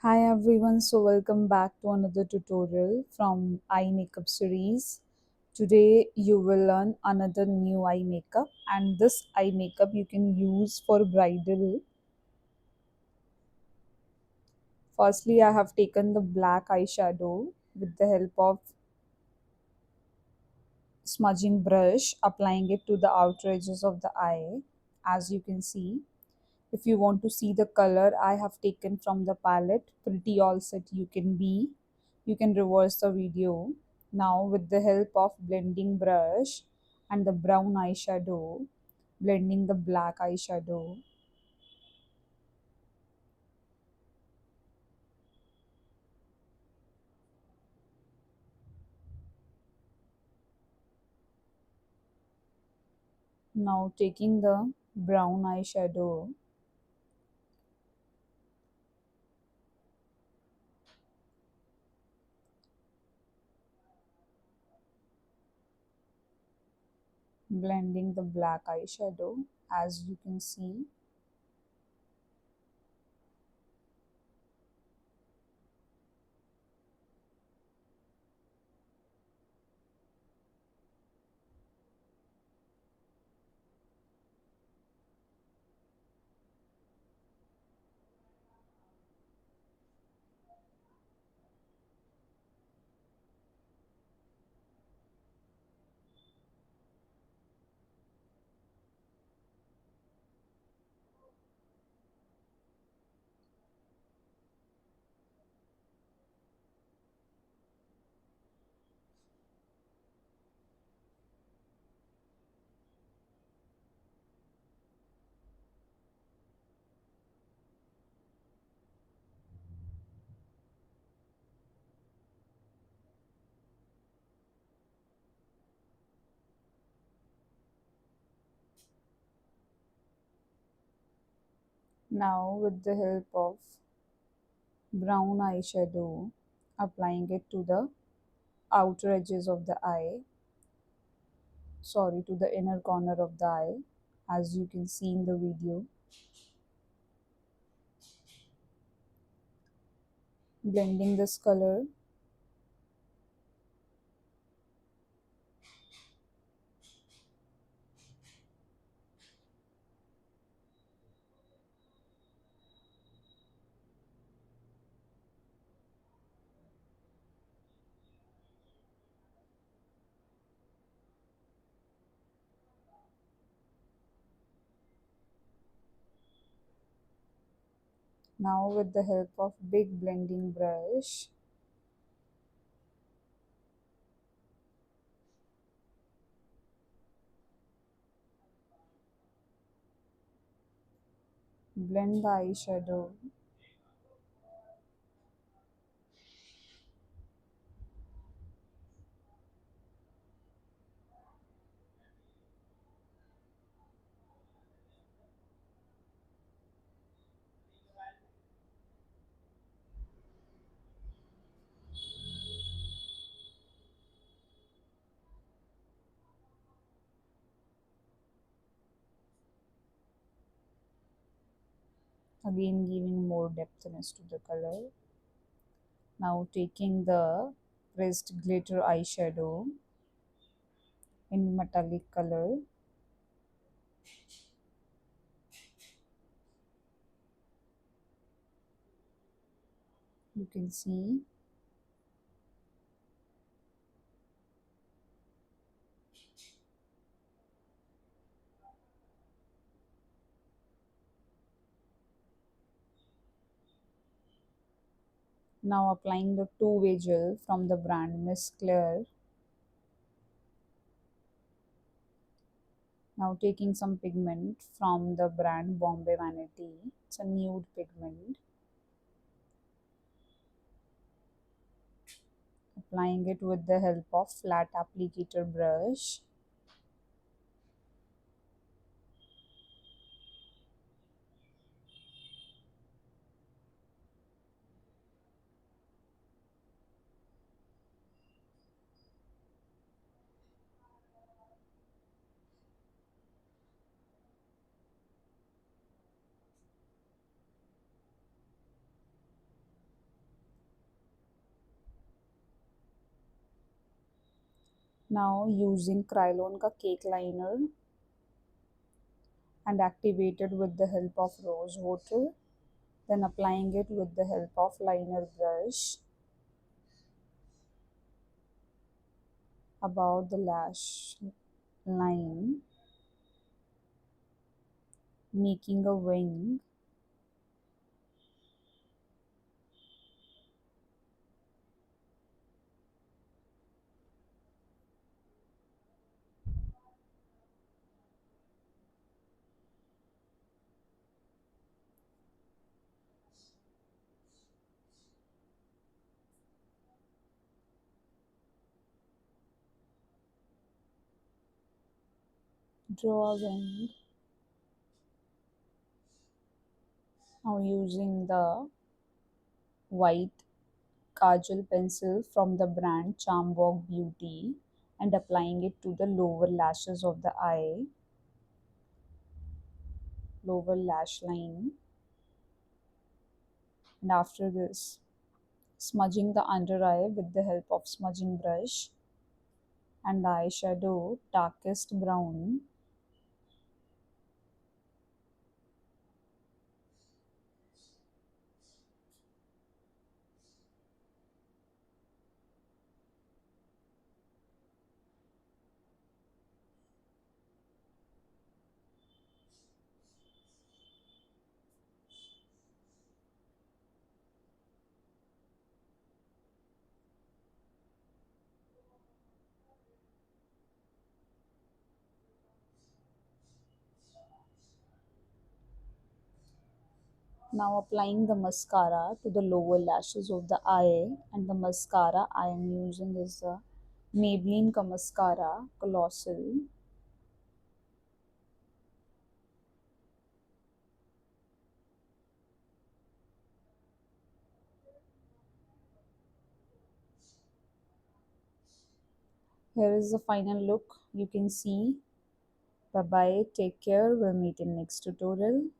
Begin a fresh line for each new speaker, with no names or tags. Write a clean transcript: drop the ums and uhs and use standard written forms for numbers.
Hi everyone, so welcome back to another tutorial from eye makeup series. Today you will learn another new eye makeup, and this eye makeup you can use for bridal. Firstly, I have taken the black eyeshadow with the help of smudging brush, applying it to the outer edges of the eye. As you can see, if you want to see the color I have taken from the palette, pretty all set you can be. You can reverse the video. Now with the help of blending brush and the brown eyeshadow, blending the black eyeshadow. Now taking the brown eyeshadow, blending the black eyeshadow, as you can see. Now with the help of brown eyeshadow, applying it to the outer edges of the eye, sorry, to the inner corner of the eye, as you can see in the video. Blending this color. Now with the help of big blending brush, blend the eyeshadow. Again giving more depthness to the color. Now taking the pressed glitter eyeshadow in metallic color. You can see. Now applying the two-way gel from the brand Miss Claire. Now taking some pigment from the brand Bombay Vanity. It's a nude pigment. Applying it with the help of flat applicator brush. Now using Krylon ka cake liner and activated with the help of rose water, then applying it with the help of liner brush above the lash line, making a wing. Draw a wing. Now using the white kajal pencil from the brand Charmwalk Beauty and applying it to the lower lashes of the eye, lower lash line. And after this, smudging the under eye with the help of smudging brush and the eyeshadow darkest brown. Now applying the mascara to the lower lashes of the eye, and the mascara I am using is the Maybelline ka mascara colossal. Here is the final look. You can see. Bye bye. Take care. We'll meet in next tutorial.